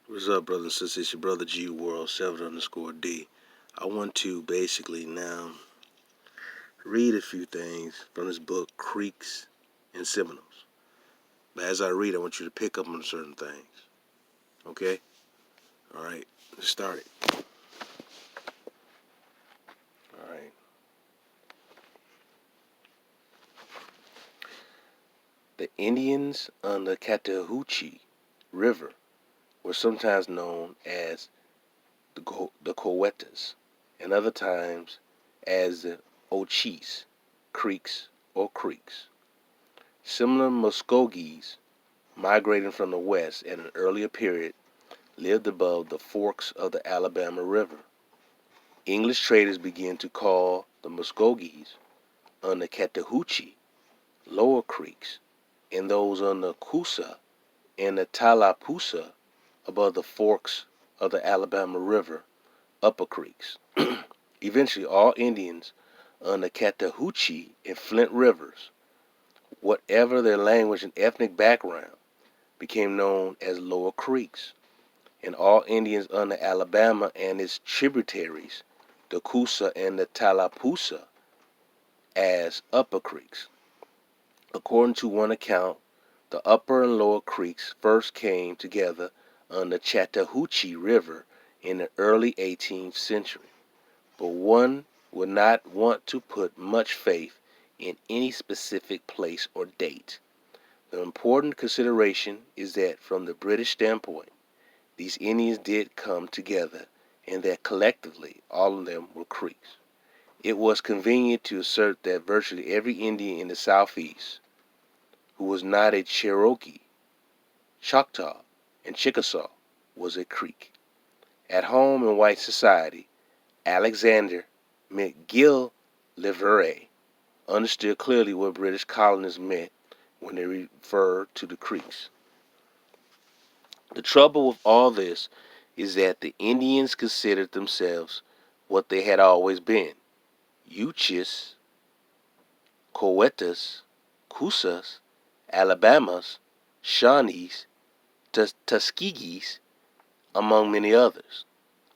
What's up, brothers and sisters? It's your brother G World 7_D. I want to basically now read a few things from this book, Creeks and Seminoles. But as I read, I want you to pick up on certain things. Okay? Alright, let's start it. Alright. The Indians on the Chattahoochee River were sometimes known as the Cowetas, and other times as the Ochees, Creeks or Creeks. Similar Muskogees, migrating from the west at an earlier period, lived above the forks of the Alabama River. English traders began to call the Muskogees on the Chattahoochee lower creeks, and those on the Coosa and the Tallapoosa above the forks of the Alabama River upper creeks. Eventually, all Indians on the Chattahoochee and Flint rivers, whatever their language and ethnic background, became known as lower creeks, and all Indians on the Alabama and its tributaries, the Coosa and the Tallapoosa, as upper creeks. According to one account, the upper and lower creeks first came together on the Chattahoochee River in the early 18th century, but one would not want to put much faith in any specific place or date. The important consideration is that from the British standpoint, these Indians did come together, and that collectively all of them were Creeks. It was convenient to assert that virtually every Indian in the Southeast who was not a Cherokee, Choctaw, and Chickasaw was a Creek. At home in white society, Alexander McGillivray understood clearly what British colonists meant when they referred to the Creeks. The trouble with all this is that the Indians considered themselves what they had always been: Uchis, Coetas, Cousas, Alabamas, Shawnees, Tuskegees, among many others.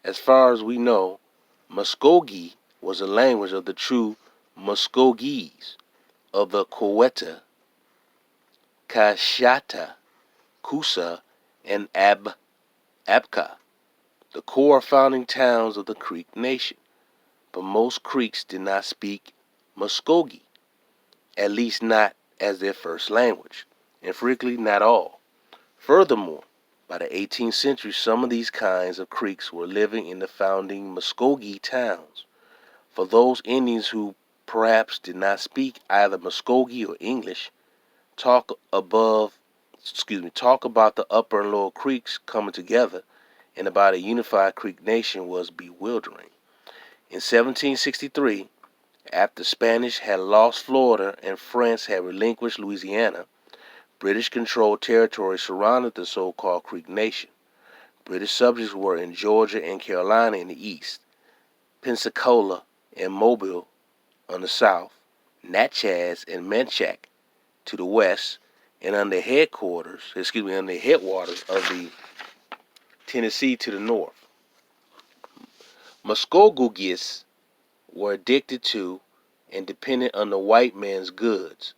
As far as we know, Muskogee was a language of the true Muskogees of the Coeta, Kashata, Coosa, and Abka, the core founding towns of the Creek Nation. But most Creeks did not speak Muskogee, at least not as their first language, and frequently not all. Furthermore, by the 18th century, some of these kinds of Creeks were living in the founding Muskogee towns. For those Indians who perhaps did not speak either Muskogee or English, talk about the upper and lower creeks coming together and about a unified Creek nation was bewildering. In 1763, after Spanish had lost Florida and France had relinquished Louisiana, British-controlled territory surrounded the so-called Creek nation. British subjects were in Georgia and Carolina in the east, Pensacola and Mobile on the south, Natchez and Manchac to the west, and on the headwaters of the Tennessee to the north. Muskogees were addicted to and dependent on the white man's goods,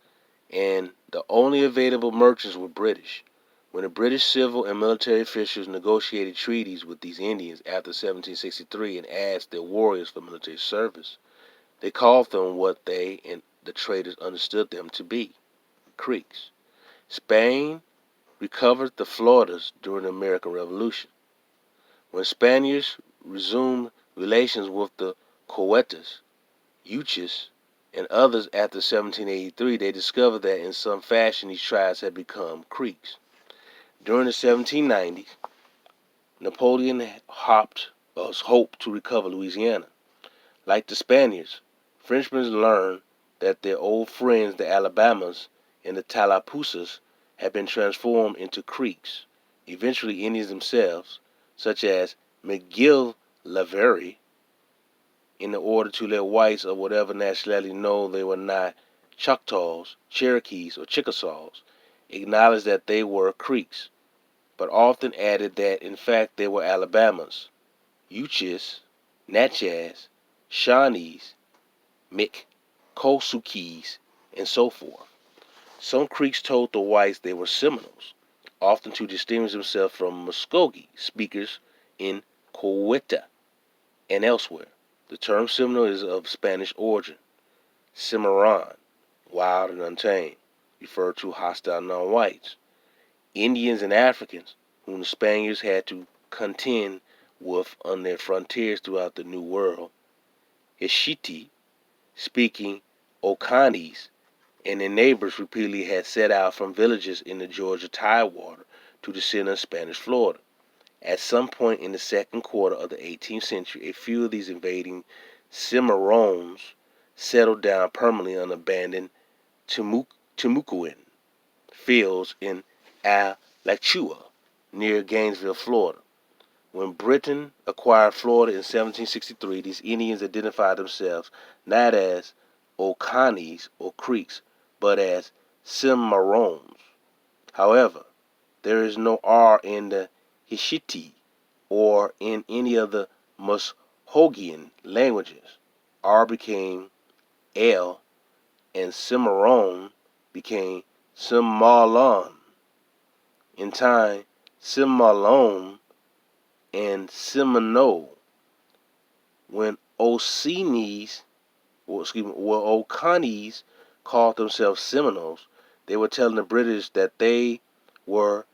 and the only available merchants were British. When the British civil and military officials negotiated treaties with these Indians after 1763 and asked their warriors for military service, they called them what they and the traders understood them to be: Creeks. Spain recovered the Floridas during the American Revolution. When Spaniards resumed relations with the Coetas, Uchis, and others after 1783, they discovered that in some fashion these tribes had become Creeks. During the 1790s, Napoleon hoped to recover Louisiana. Like the Spaniards, Frenchmen learned that their old friends, the Alabamas and the Tallapoosas, had been transformed into Creeks. Eventually, Indians themselves, such as McGillivray, in order to let whites of whatever nationality know they were not Choctaws, Cherokees, or Chickasaws, acknowledged that they were Creeks. but often added that in fact they were Alabamas, Uchis, Natchez, Shawnees, Miccosukes, and so forth. Some Creeks told the whites they were Seminoles, often to distinguish themselves from Muskogee speakers in Coweta and elsewhere. The term Seminole is of Spanish origin. Cimarron, wild and untamed, referred to hostile non-whites. Indians and Africans, whom the Spaniards had to contend with on their frontiers throughout the New World. Ishiti, speaking Oconese, and their neighbors repeatedly had set out from villages in the Georgia Tidewater to descend on Spanish Florida. At some point in the second quarter of the 18th century, a few of these invading Cimarrones settled down permanently on abandoned Timucuan fields in Alachua, near Gainesville, Florida. When Britain acquired Florida in 1763, these Indians identified themselves not as Oconees or Creeks, but as Cimarrones. However, there is no R in the Hishiti or in any of the Muskogee languages. R became L and Cimarron became Cimarron. In time, Cimarron and Seminole. When Oconees called themselves Seminoles, they were telling the British that they were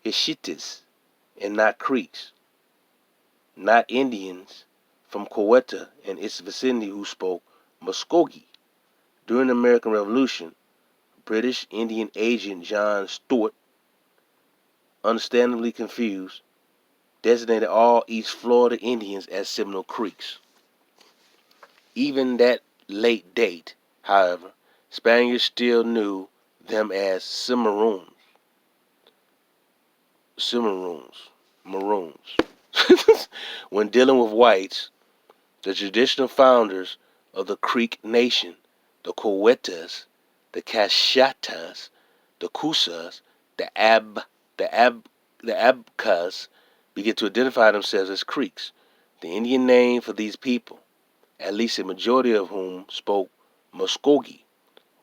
Hishitis and not Creeks, not Indians from Coweta and its vicinity who spoke Muskogee. During the American Revolution, British Indian agent John Stuart, understandably confused, designated all East Florida Indians as Seminole Creeks. Even that late date, however, Spaniards still knew them as Maroons. When dealing with whites, the traditional founders of the Creek Nation, the Cowetas, the Cashatas, the Cusas, the Abcas, began to identify themselves as Creeks, the Indian name for these people, at least a majority of whom spoke Muskogee,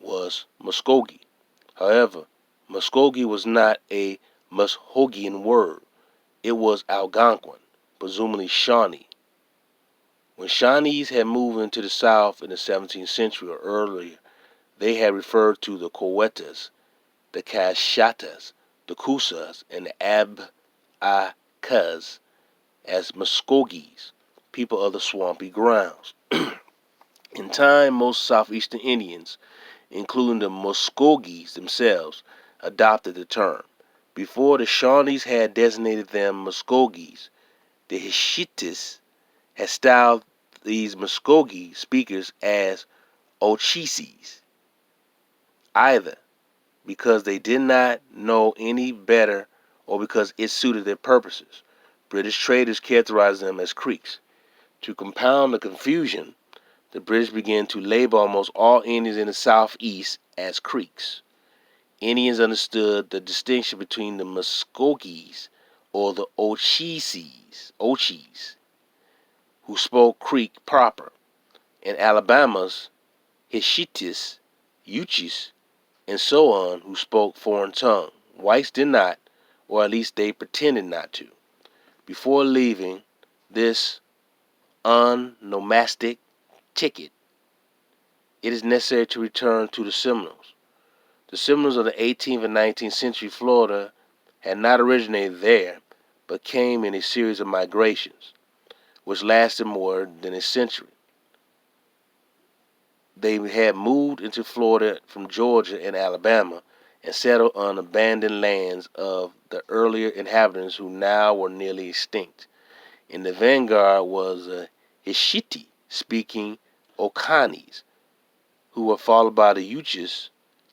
was Muskogee. However, Muskogee was not a Muscogean word. It was Algonquin, presumably Shawnee. When Shawnees had moved into the South in the 17th century or earlier, they had referred to the Cowetas, the Cashatas, the Cusas, and the Abcas as Muskogees, people of the swampy grounds. In time, most southeastern Indians, including the Muskogees themselves, adopted the term. Before the Shawnees had designated them Muskogees, the Hishitis had styled these Muskogee speakers as Ochises, either because they did not know any better or because it suited their purposes. British traders characterized them as Creeks. To compound the confusion, the British began to label almost all Indians in the southeast as Creeks. Indians understood the distinction between the Muskogees or the Ochis, who spoke Creek proper, and Alabama's Hishitis, Uchis, and so on, who spoke foreign tongue. Whites did not, or at least they pretended not to. Before leaving this unnomastic ticket, it is necessary to return to the Seminoles. The Seminoles of the 18th and 19th century Florida had not originated there, but came in a series of migrations, which lasted more than a century. They had moved into Florida from Georgia and Alabama and settled on abandoned lands of the earlier inhabitants who now were nearly extinct. In the vanguard was a Hishiti speaking Oconees, who were followed by the Uchis,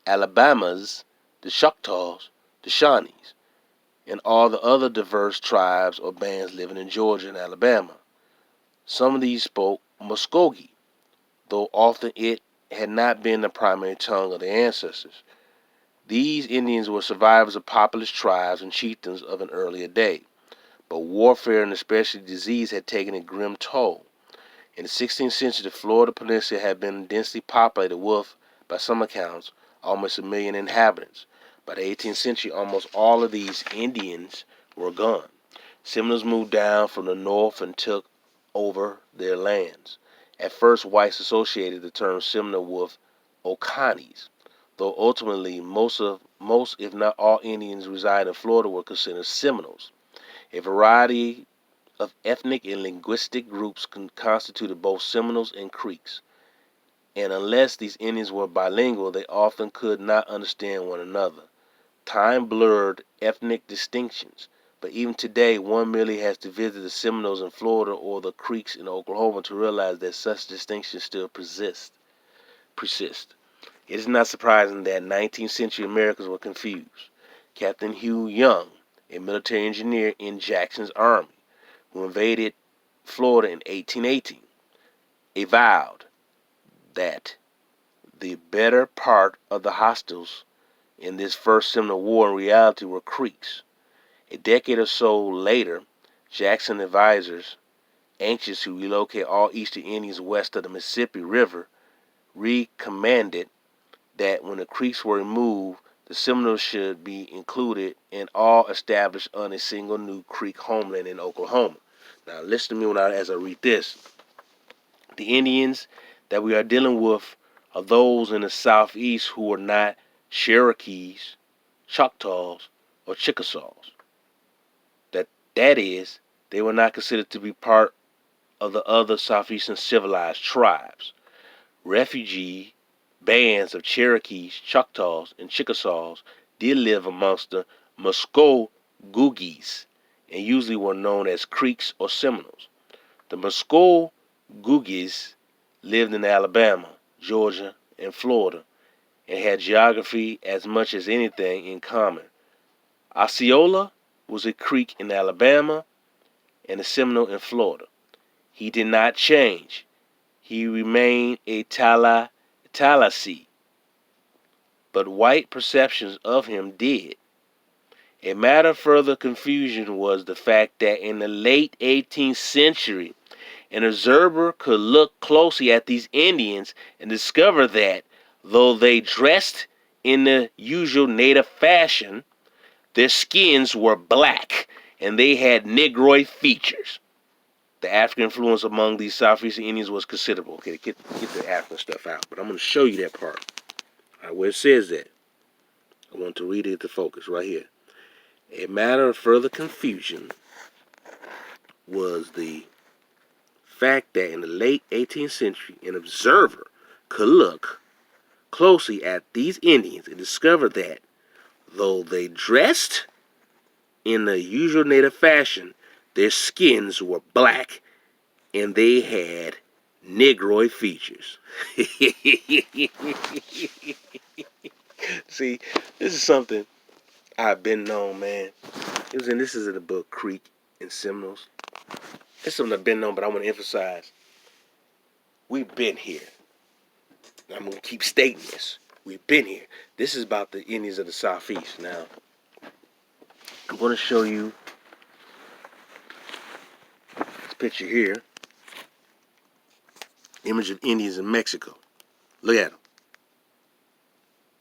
Alabamas, the Choctaws, the Shawnees, and all the other diverse tribes or bands living in Georgia and Alabama. Some of these spoke Muskogee, though often it had not been the primary tongue of their ancestors. These Indians were survivors of populous tribes and chieftains of an earlier day, but warfare and especially disease had taken a grim toll. In the 16th century, the Florida Peninsula had been densely populated with, by some accounts, almost 1 million inhabitants. By the 18th century, almost all of these Indians were gone. Seminoles moved down from the north and took over their lands. At first, whites associated the term Seminole with Oconnees, though ultimately most, if not all, Indians residing in Florida were considered Seminoles. A variety of ethnic and linguistic groups constituted both Seminoles and Creeks, and unless these Indians were bilingual, they often could not understand one another. Time blurred ethnic distinctions, but even today one merely has to visit the Seminoles in Florida or the Creeks in Oklahoma to realize that such distinctions still persist. It is not surprising that 19th century Americans were confused. Captain Hugh Young, a military engineer in Jackson's army, who invaded Florida in 1818, avowed that the better part of the hostiles in this first Seminole War in reality were Creeks. A decade or so later, Jackson advisors, anxious to relocate all Eastern Indians west of the Mississippi River, recommended that when the Creeks were removed, the Seminoles should be included and all established on a single new Creek homeland in Oklahoma. Now listen to me as I read this. The Indians that we are dealing with are those in the southeast who are not Cherokees, Choctaws, or Chickasaws. That is, they were not considered to be part of the other southeastern civilized tribes. Refugee bands of Cherokees, Choctaws, and Chickasaws did live amongst the Muskogee and usually were known as Creeks or Seminoles. The Muskogee lived in Alabama, Georgia, and Florida and had geography as much as anything in common. Osceola was a Creek in Alabama and a Seminole in Florida. He did not change. He remained a Tallahassee, but white perceptions of him did. A matter of further confusion was the fact that in the late 18th century, an observer could look closely at these Indians and discover that, though they dressed in the usual native fashion, their skins were black and they had Negroid features. The African influence among these Southeastern Indians was considerable. Okay, get the African stuff out, but I'm going to show you that part. All right, where it says that. I want to read it to focus right here. A matter of further confusion was the fact that in the late 18th century, an observer could look closely at these Indians and discover that, though they dressed in the usual native fashion, their skins were black and they had Negroid features. See, this is something I've been known, man. This is in the book Creek and Seminoles. It's something I've been known, but I want to emphasize we've been here. I'm going to keep stating this. We've been here. This is about the Indians of the Southeast. Now, I'm going to show you this picture here. Image of Indians in Mexico. Look at them.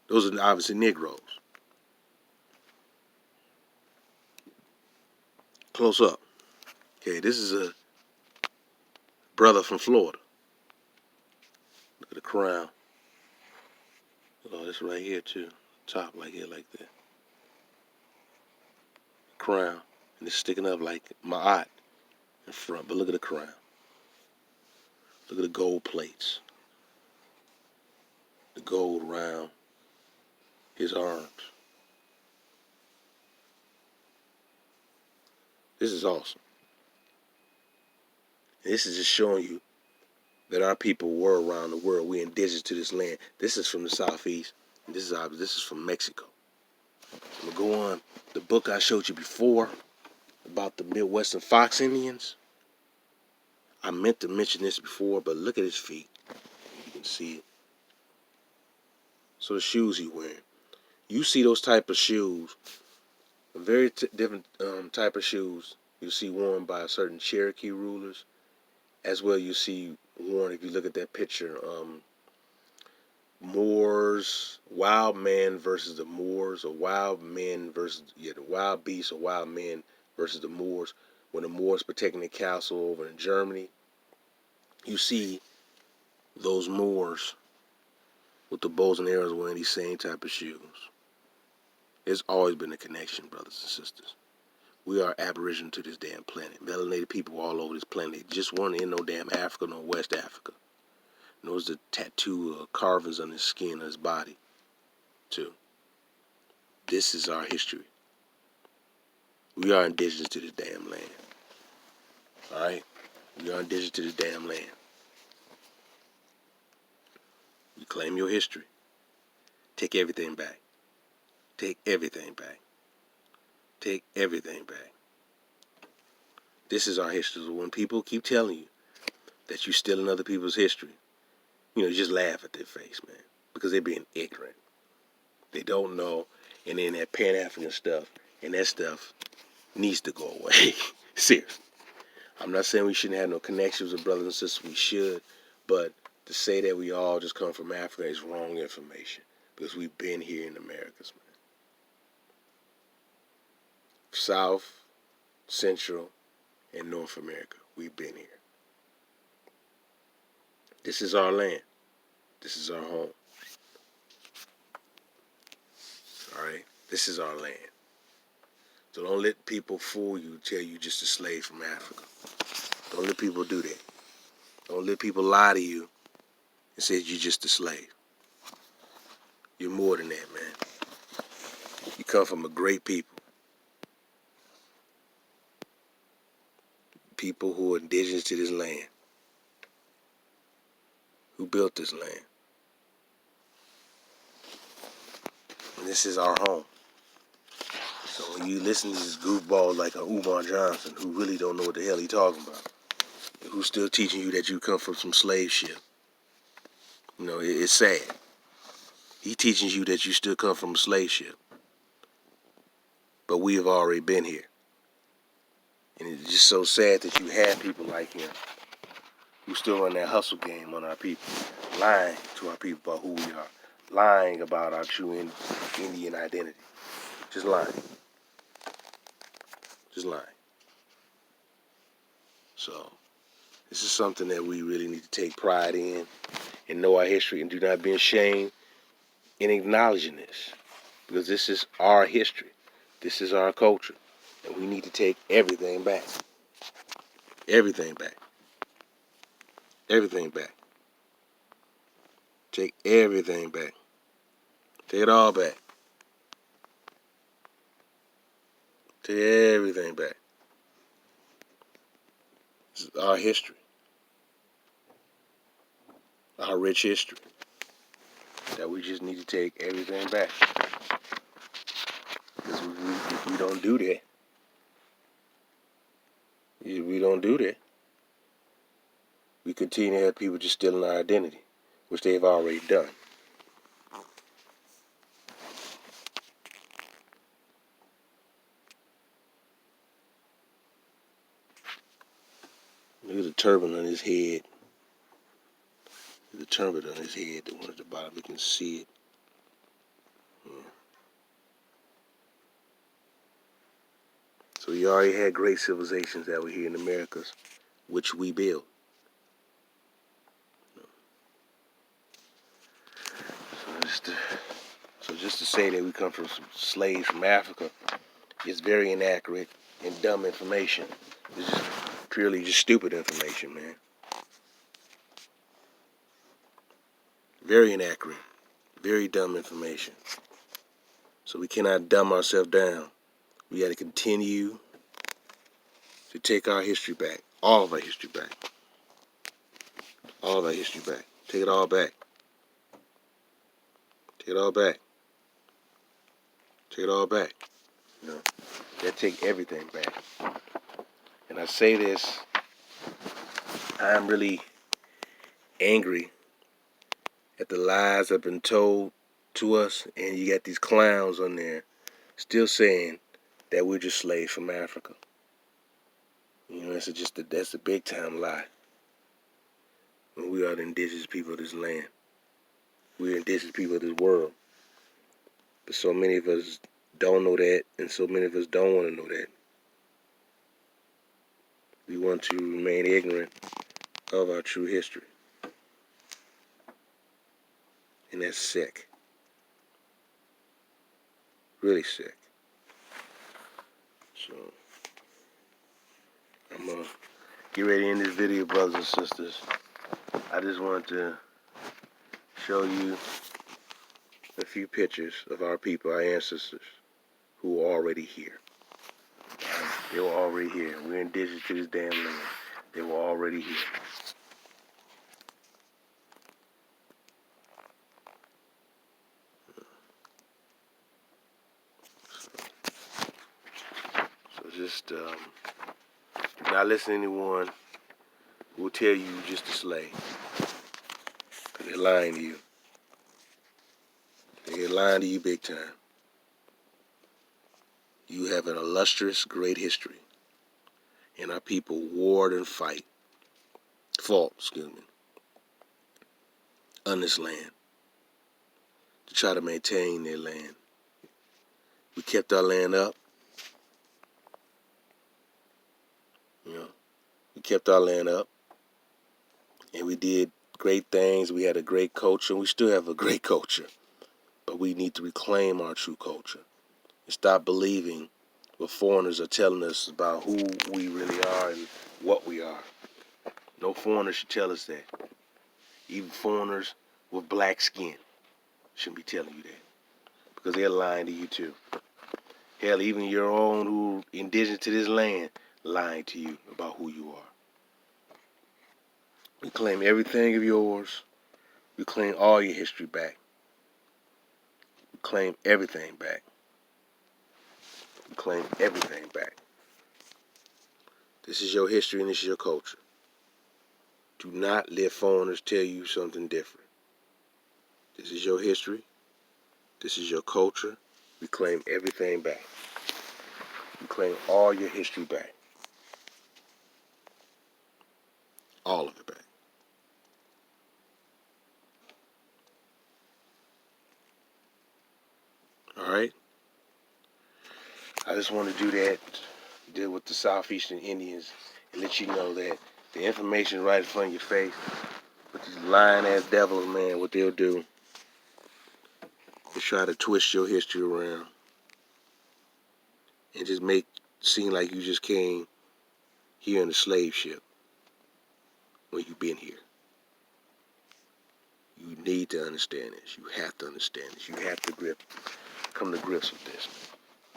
Those are obviously Negroes. Close up. Okay, this is a brother from Florida. Look at the crown. Oh, this right here too. Top like here, like that. Crown. And it's sticking up like my eye in front. But look at the crown. Look at the gold plates. The gold around his arms. This is awesome. And this is just showing you that our people were around the world. We're indigenous to this land. This is from the Southeast. And this is from Mexico. I'm going to go on. The book I showed you before about the Midwestern Fox Indians. I meant to mention this before, but look at his feet. You can see it. So the shoes he wearing. you see those type of shoes, a very different type of shoes you see worn by certain Cherokee rulers, as well you see worn, if you look at that picture, Moors, wild men versus the Moors, or wild men versus, the wild beasts or wild men versus the Moors. When the Moors protecting the castle over in Germany, you see those Moors with the bows and arrows wearing these same type of shoes. There's always been a connection, brothers and sisters. We are Aboriginal to this damn planet. Melanated people all over this planet. They just weren't in no damn Africa, no West Africa. And those the tattoo carvings on his skin, on his body, too. This is our history. We are indigenous to this damn land. Alright? We are indigenous to this damn land. You claim your history. Take everything back. Take everything back. Take everything back. This is our history. So when people keep telling you that you're stealing other people's history, just laugh at their face, man. Because they're being ignorant. They don't know. And then that Pan-African stuff, and that stuff needs to go away. Seriously. I'm not saying we shouldn't have no connections with brothers and sisters. We should. But to say that we all just come from Africa is wrong information. Because we've been here in the Americas, man. South, Central, and North America. We've been here. This is our land. This is our home. Alright? This is our land. So don't let people fool you, tell you just a slave from Africa. Don't let people do that. Don't let people lie to you and say you're just a slave. You're more than that, man. You come from a great people. People who are indigenous to this land. Who built this land. And this is our home. So when you listen to these goofballs like a Umar Johnson, who really don't know what the hell he talking about, who's still teaching you that you come from some slave ship, it's sad. He teaching you that you still come from a slave ship. But we have already been here. And it's just so sad that you have people like him who still run that hustle game on our people, lying to our people about who we are, lying about our true Indian identity. Just lying. Just lying. So, this is something that we really need to take pride in and know our history and do not be ashamed in acknowledging this. Because this is our history. This is our culture. And we need to take everything back. Everything back. Everything back. Take everything back. Take it all back. Take everything back. This is our history. Our rich history. That we just need to take everything back. Because if we don't do that, we continue to have people just stealing our identity, which they've already done. Look at the turban on his head. The turban on his head, the one at the bottom, you can see it. Yeah. So we already had great civilizations that were here in the Americas, which we built. So just to say that we come from some slaves from Africa is very inaccurate and dumb information. It's just purely just stupid information, man. Very inaccurate. Very dumb information. So we cannot dumb ourselves down. We got to continue to take our history back. All of our history back. All of our history back. Take it all back. Take it all back. Take it all back. Gotta take everything back. And I say this, I'm really angry at the lies I've been told to us, and you got these clowns on there still saying that we're just slaves from Africa. You know, that's a big time lie. When we are the indigenous people of this land, we're indigenous people of this world. But so many of us don't know that, and so many of us don't want to know that. We want to remain ignorant of our true history, and that's sick. Really sick. So I'm gonna get ready to end this video, brothers and sisters. I just wanted to show you a few pictures of our people, our ancestors, who are already here. They were already here. We're indigenous to this damn land. They were already here. So just do not listen to anyone who will tell you you're just a slave. Because they're lying to you. They're lying to you big time. You have an illustrious, great history. And our people warred and fought, on this land to try to maintain their land. We kept our land up. We kept our land up. And we did great things. We had a great culture. We still have a great culture. But we need to reclaim our true culture. And stop believing what foreigners are telling us about who we really are and what we are. No foreigner should tell us that. Even foreigners with black skin shouldn't be telling you that. Because they're lying to you too. Hell, even your own who indigenous to this land lying to you about who you are. We claim everything of yours. We claim all your history back. We claim everything back. We claim everything back. This is your history and this is your culture. Do not let foreigners tell you something different. This is your history. This is your culture. We claim everything back. We claim all your history back. All of it back. Alright? I just want to do that, deal with the Southeastern Indians, and let you know that the information right in front of your face, with these lying ass devils, man, what they'll do is try to twist your history around and just make it seem like you just came here in a slave ship when you've been here. You need to understand this. You have to understand this. You have to come to grips with this.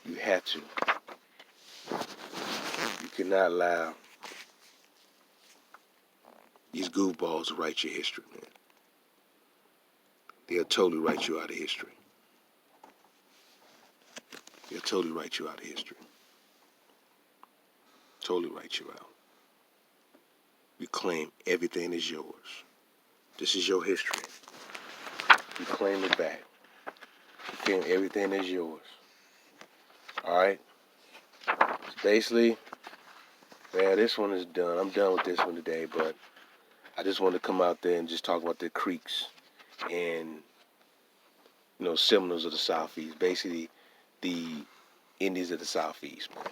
You have to. You cannot allow these goofballs to write your history, man. They'll totally write you out of history. They'll totally write you out of history. Totally write you out. You claim everything is yours. This is your history. You claim it back. You claim everything is yours. Alright? So basically, man, this one is done. I'm done with this one today, but I just wanted to come out there and just talk about the Creeks and, Seminoles of the Southeast. Basically, the Indians of the Southeast, man.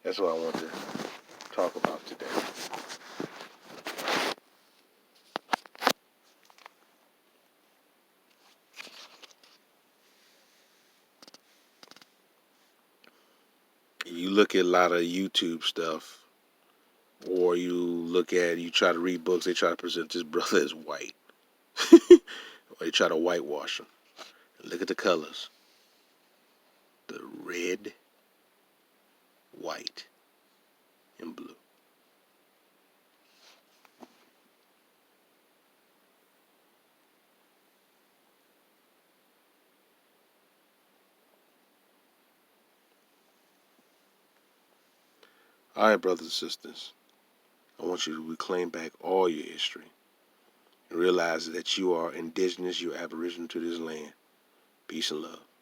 That's what I want to talk about today. If you look at a lot of YouTube stuff, or you try to read books, they try to present this brother as white. Or they try to whitewash him. And look at the colors. The red, white, and blue. All right, brothers and sisters. I want you to reclaim back all your history and realize that you are indigenous, you're aboriginal to this land. Peace and love.